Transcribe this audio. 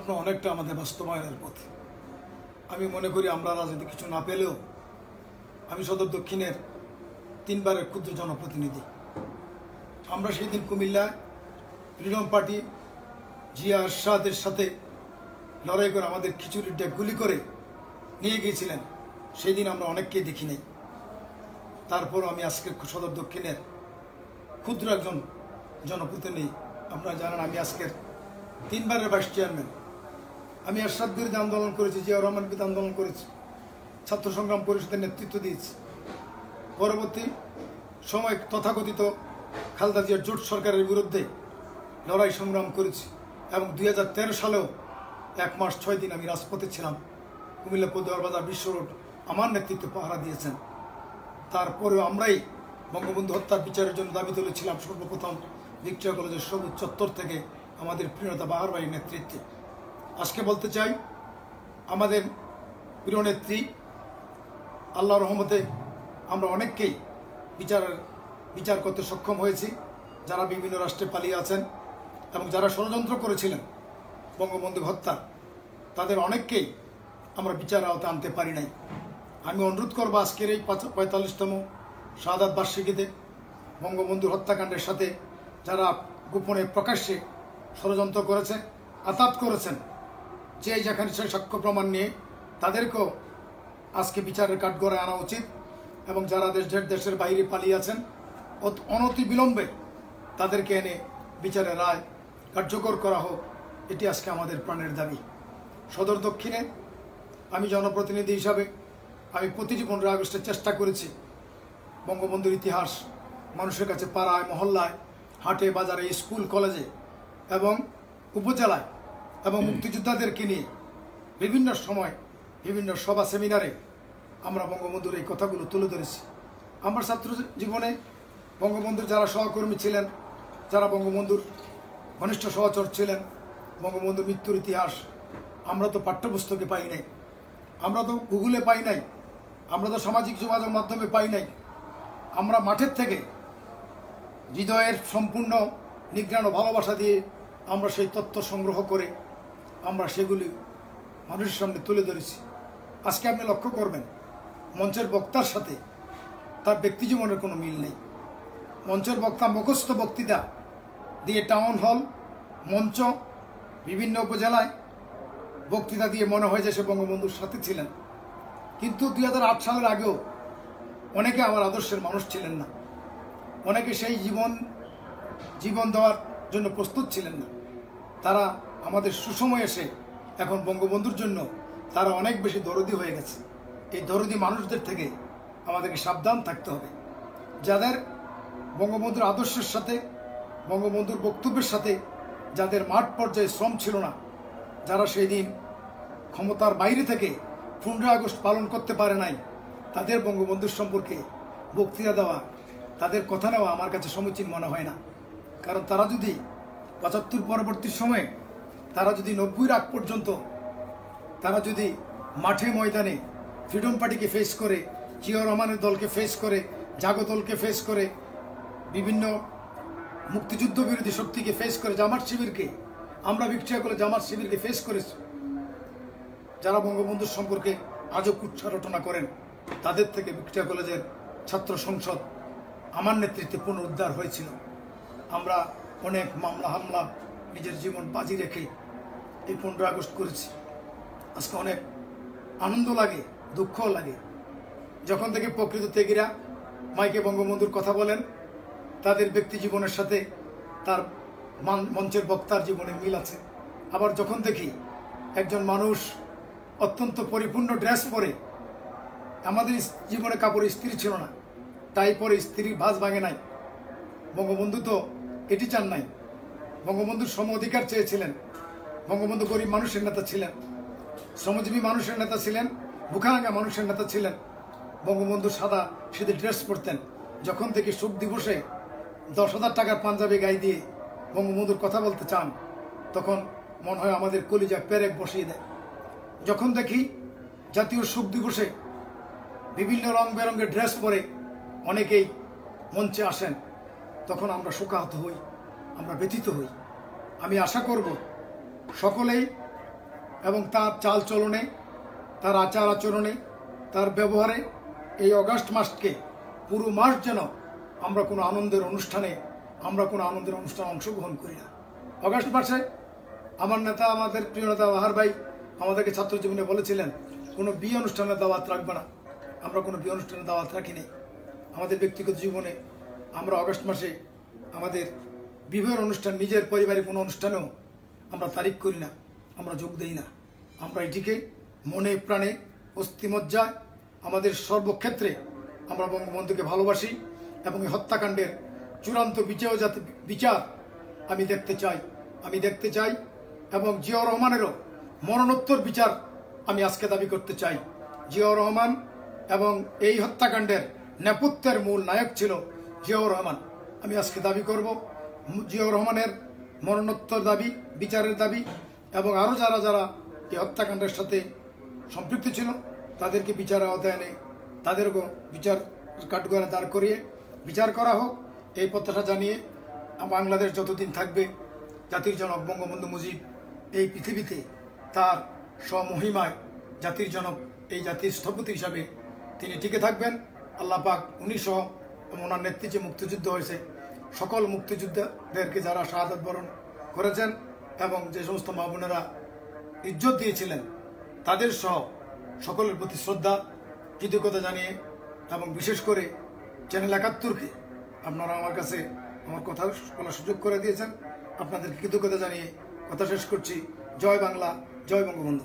স্বপ্ন অনেকটা আমাদের বাস্তবায়নের পথে। আমি মনে করি আমরা রাজনীতি কিছু না পেলেও আমি সদর দক্ষিণের 3 বারের ক্ষুদ্র জনপ্রতিনিধি। আমরা সেই দিন কুমিল্লায় ফ্রিডম পার্টি জিয়া আরশাদের সাথে লড়াই করে আমাদের খিচুড়ির ডেক গুলি করে নিয়ে গিয়েছিলেন। সেই দিন আমরা অনেককেই দেখি নাই। তারপর আমি আজকে সদর দক্ষিণের ক্ষুদ্র একজন জনপ্রতিনিধি। আপনারা জানেন আমি আজকের 3 বারের ভাইস চেয়ারম্যান। আমি এরশাদ বিরোধী আন্দোলন করেছি, জিয়া রহমান বিরোধী আন্দোলন করেছি, ছাত্র সংগ্রাম পরিষদের নেতৃত্ব দিয়েছি। পরবর্তী সময় তথাকথিত খালেদা জিয়ার জোট সরকারের বিরুদ্ধে লড়াই সংগ্রাম করেছি এবং 2013 সালেও 1 মাস 6 দিন আমি রাজপথে ছিলাম। কুমিল্লা পদুয়ার বাজার বিশ্ব রোড আমার নেতৃত্বে পাহারা দিয়েছেন। তারপরেও আমরাই বঙ্গবন্ধু হত্যার বিচারের জন্য দাবি তুলেছিলাম সর্বপ্রথম ভিক্টোরিয়া কলেজের সবুজ চত্বর থেকে আমাদের প্রিয়তা বাহার ভাইয়ের নেতৃত্বে। আজকে বলতে চাই আমাদের প্রিয় নেত্রী আল্লাহর রহমতে আমরা অনেককেই বিচার করতে সক্ষম হয়েছি, যারা বিভিন্ন রাষ্ট্রে পালিয়ে আছেন এবং যারা ষড়যন্ত্র করেছিলেন বঙ্গবন্ধু হত্যা, তাদের অনেককেই আমরা বিচার আওতায় আনতে পারি নাই। আমি অনুরোধ করব আজকের এই 45তম শাহাদাত বার্ষিকীতে বঙ্গবন্ধুর হত্যাকাণ্ডের সাথে যারা গোপনে প্রকাশ্যে ষড়যন্ত্র করেছে, আতাত করেছেন, যে যেখানে সেই সাক্ষ্য প্রমাণ নিয়ে তাদেরকেও আজকে বিচারের কাঠগড়ায় আনা উচিত এবং যারা দেশের বাইরে পালিয়ে আছেন অনতি বিলম্বে তাদেরকে এনে বিচারের রায় কার্যকর করা হোক, এটি আজকে আমাদের প্রাণের দাবি। সদর দক্ষিণে আমি জনপ্রতিনিধি হিসাবে আমি প্রতিটি 15 আগস্টের চেষ্টা করেছি বঙ্গবন্ধুর ইতিহাস মানুষের কাছে পাড়ায় মহল্লায় হাটে বাজারে স্কুল কলেজে এবং উপজেলায় এবং মুক্তিযোদ্ধাদেরকে নিয়ে বিভিন্ন সময় বিভিন্ন সভা সেমিনারে আমরা বঙ্গবন্ধুর এই কথাগুলো তুলে ধরেছি। আমার ছাত্র জীবনে বঙ্গবন্ধুর যারা সহকর্মী ছিলেন, যারা বঙ্গবন্ধুর ঘনিষ্ঠ সহচর ছিলেন, বঙ্গবন্ধুর মৃত্যুর ইতিহাস আমরা তো পাঠ্যপুস্তকে পাই নাই, আমরা তো গুগলে পাই নাই, আমরা তো সামাজিক যোগাযোগ মাধ্যমে পাই নাই। আমরা মাঠের থেকে হৃদয়ের সম্পূর্ণ নিগ্রাণ ও ভালোবাসা দিয়ে আমরা সেই তথ্য সংগ্রহ করে আমরা সেগুলি মানুষের সামনে তুলে ধরেছি। আজকে আপনি লক্ষ্য করবেন মঞ্চের বক্তার সাথে তার ব্যক্তিজীবনের কোনো মিল নেই। মঞ্চের বক্তা মুখস্থ বক্তৃতা দিয়ে টাউন হল মঞ্চ বিভিন্ন উপজেলায় বক্তৃতা দিয়ে মনে হয় যে সে বঙ্গবন্ধুর সাথে ছিলেন, কিন্তু 2008 সালের আগেও অনেকে আমার আদর্শের মানুষ ছিলেন না, অনেকে সেই জীবন দেওয়ার জন্য প্রস্তুত ছিলেন না। তারা আমাদের সুসময় এসে এখন বঙ্গবন্ধুর জন্য তারা অনেক বেশি দরদি হয়ে গেছে। এই দরদি মানুষদের থেকে আমাদেরকে সাবধান থাকতে হবে। যাদের বঙ্গবন্ধুর আদর্শের সাথে বঙ্গবন্ধুর বক্তব্যের সাথে যাদের মাঠ পর্যায়ে শ্রম ছিল না, যারা সেই দিন ক্ষমতার বাইরে থেকে 15 আগস্ট পালন করতে পারে নাই, তাদের বঙ্গবন্ধুর সম্পর্কে বক্তৃতা দেওয়া, তাদের কথা নেওয়া আমার কাছে সমীচীন মনে হয় না। কারণ তারা যদি 75 পরবর্তী সময়ে তারা যদি 90 আগ পর্যন্ত তারা যদি মাঠে ময়দানে ফ্রিডম পার্টিকে ফেস করে, জিয়া রহমানের দলকে ফেস করে, জাগো দলকে ফেস করে, বিভিন্ন মুক্তিযুদ্ধ বিরোধী শক্তিকে ফেস করে, জামাত শিবিরকে, আমরা ভিক্টোরিয়া কলেজ জামাত শিবিরকে ফেস করেছি, যারা বঙ্গবন্ধুর সম্পর্কে আজও কুৎসা রটনা করেন, তাদের থেকে ভিক্টোরিয়া কলেজের ছাত্র সংসদ আমার নেতৃত্বে পুনরুদ্ধার হয়েছিল। আমরা অনেক মামলা হামলা নিজের জীবন বাজি রেখে এই 15 আগস্ট করেছি। আজকে অনেক আনন্দ লাগে, দুঃখও লাগে যখন থেকে প্রকৃত ত্যাগীরা মাইকে বঙ্গবন্ধুর কথা বলেন, তাদের ব্যক্তি জীবনের সাথে তার মঞ্চের বক্তার জীবনে মিল আছে। আবার যখন দেখি একজন মানুষ অত্যন্ত পরিপূর্ণ ড্রেস পরে, আমাদের জীবনে কাপড় ইস্ত্রি ছিল না, তাই পরে স্ত্রীর ভাঁজ ভাঙে নাই। বঙ্গবন্ধু তো এটি চান নাই, বঙ্গবন্ধুর সম অধিকার চেয়েছিলেন। বঙ্গবন্ধু গরিব মানুষের নেতা ছিলেন, শ্রমজীবী মানুষের নেতা ছিলেন, ভুখারাঙ্গা মানুষের নেতা ছিলেন। বঙ্গবন্ধু সাদা সিধে ড্রেস পরতেন। যখন থেকে শোক দিবসে 10,000 টাকার পাঞ্জাবি গায়ে দিয়ে বঙ্গবন্ধুর কথা বলতে চান, তখন মনে হয় আমাদের কলিজা পেরেক বসিয়ে দেয়। যখন দেখি জাতীয় শোক দিবসে বিভিন্ন রং বেরঙের ড্রেস পরে অনেকেই মঞ্চে আসেন, তখন আমরা শোকাহত হই, আমরা ব্যথিত হই। আমি আশা করব সকলেই এবং তার চাল চলনে, তার আচার আচরণে, তার ব্যবহারে এই অগাস্ট মাসকে পুরো মাস যেন আমরা কোনো আনন্দের অনুষ্ঠানে অংশগ্রহণ করি না। অগাস্ট মাসে আমার নেতা, আমাদের প্রিয় নেতা বাহার ভাই আমাদেরকে ছাত্র জীবনে বলেছিলেন, কোনো বিয়ে অনুষ্ঠানের দাওয়াত রাখবে না। আমরা কোনো বিয়ে অনুষ্ঠানের দাওয়াত রাখিনি। আমাদের ব্যক্তিগত জীবনে আমরা অগাস্ট মাসে আমাদের বিবাহ অনুষ্ঠান, নিজের পরিবারের কোনো অনুষ্ঠানেও আমরা তারিখ করি না, আমরা যোগ দেই না। আমরা এটিকে মনে প্রাণে অস্থিমজ্জায় আমাদের সর্বক্ষেত্রে আমরা বঙ্গবন্ধুকে ভালোবাসি এবং এই হত্যাকাণ্ডের চূড়ান্ত বিচার আমি দেখতে চাই এবং জিয়াউর রহমানেরও মরণোত্তর বিচার আমি আজকে দাবি করতে চাই। জিয়াউর রহমান এবং এই হত্যাকাণ্ডের নেপথ্যের মূল নায়ক ছিল জিয়াউর রহমান। আমি আজকে দাবি করব জিয়াউর রহমানের মরণোত্তর দাবি, বিচারের দাবি, এবং আরও যারা এই হত্যাকাণ্ডের সাথে সম্পৃক্ত ছিল তাদেরকে বিচারের আওতায় এনে তাদেরকেও বিচার কাঠগড়ায় দাঁড় করিয়ে বিচার করা হোক, এই প্রত্যাশা জানিয়ে বাংলাদেশ যতদিন থাকবে জাতির জনক বঙ্গবন্ধু মুজিব এই পৃথিবীতে তার স্বমহিমায় জাতির জনক, এই জাতির স্থপতি হিসাবে তিনি টিকে থাকবেন। আল্লাহ পাক উনিসহ ওনার নেতৃত্বে মুক্তিযুদ্ধ হয়েছে, সকল মুক্তিযোদ্ধাদেরকে যারা শাহাদাত বরণ করেছেন এবং যে সমস্ত মা বোনেরা ইজ্জত দিয়েছিলেন তাদের সহ সকলের প্রতি শ্রদ্ধা কৃতজ্ঞতা জানিয়ে এবং বিশেষ করে চ্যানেল ৭১কে আপনারা আমার কাছে আমার কথা বলার সুযোগ করে দিয়েছেন, আপনাদের কৃতজ্ঞতা জানিয়ে কথা শেষ করছি। জয় বাংলা, জয় বঙ্গবন্ধু।